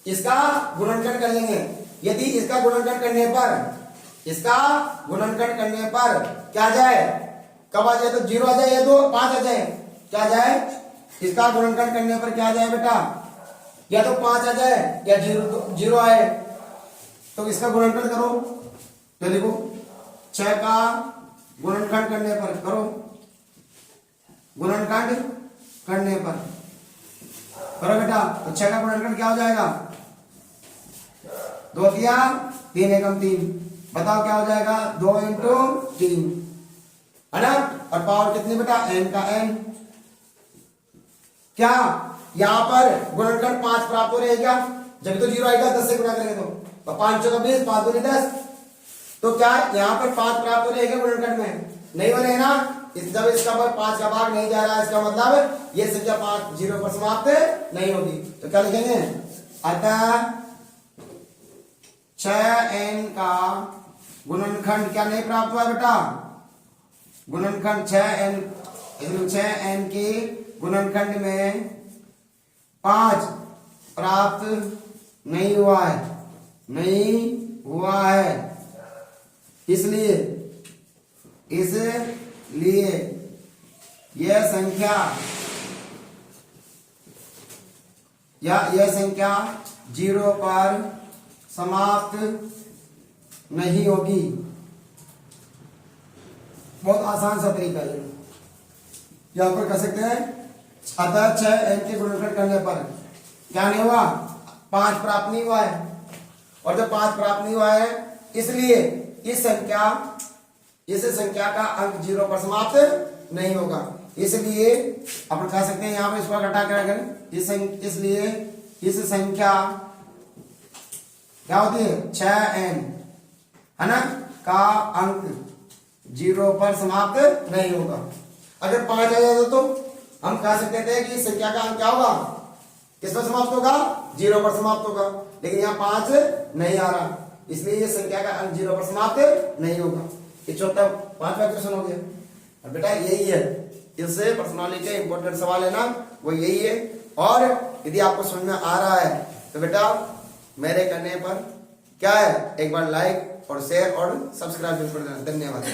[SPEAKER 1] इसका गुणनखंड कर लेंगे। यदि इसका गुणनखंड करने पर, इसका गुणनखंड करने पर क्या आ जाए, कब आ जाए, तो 0 आ जाए या तो 5 आ जाए, क्या आ जाए, इसका गुणनखंड करने पर क्या आ जाए बेटा, या तो 5 आ जाए या 0 आए। तो इसका गुणनखंड करो, तो देखो 6 का गुणनखंड करने पर, करो गुणनखंड करने पर, करो बेटा, तो 6 का गुणनखंड क्या हो जाएगा, 2 तिया 3 एकम 3, बताओ क्या हो जाएगा, 2 इंटू 3, है ना, और पावर कितनी बेटा, n का n। क्या यहां पर गुणनखंड 5 प्राप्त हो रहेगा, जब तो 0 आएगा, 10 से गुणा करेंगे तो 5 चौका 20, 5 दूनी 10, तो क्या यहां पर 5 प्राप्त हो रहेगा गुणनखंड में, नहीं हो रहे ना, जब इसका पर 5 का भाग नहीं जा रहा है, इसका मतलब ये संख्या 5 0 पर समाप्त नहीं होगी। तो क्या लिखेंगे, अतः 6n का गुणनखंड क्या नहीं प्राप्त हुआ बेटा, गुणनखंड 6n के गुणनखंड में 5 प्राप्त नहीं हुआ है, नहीं हुआ है, इसलिए यह संख्या यह संख्या 0 पर समाप्त नहीं होगी। बहुत आसान सा तरीका है, यहां पर कर सकते हैं। अतः 6n के गुणनखंड करने पर क्या नहीं हुआ, 5 प्राप्त नहीं हुआ है, और जब 5 प्राप्त नहीं हुआ है, इसलिए इस संख्या का अंक 0 पर समाप्त नहीं होगा। इसलिए अपन कह सकते हैं यहां पर इसको घटा कर, अगर इसलिए इस संख्या क्या होती है, 6n, है ना, का अंक 0 पर समाप्त नहीं होगा। अगर 5 आ जाता तो हम कह सकते थे कि इस संख्या का अंक क्या होगा, किस पर समाप्त होगा, 0 पर समाप्त होगा, लेकिन यहाँ 5 नहीं आ रहा, इसलिए ये संख्या का अंक 0 पर समाप्त नहीं होगा। ये चौथा 5वां क्वेश्चन हो गया। और बेटा यही है, इससे पर्सनालिटी के इंपॉर्टेंट सवाल है ना, वो यही है। और यदि आपको समझ में आ रहा है तो बेटा मेरे करने पर क्या है, एक बार लाइक और शेयर और सब्सक्राइब जरूर कर देना। धन्यवाद।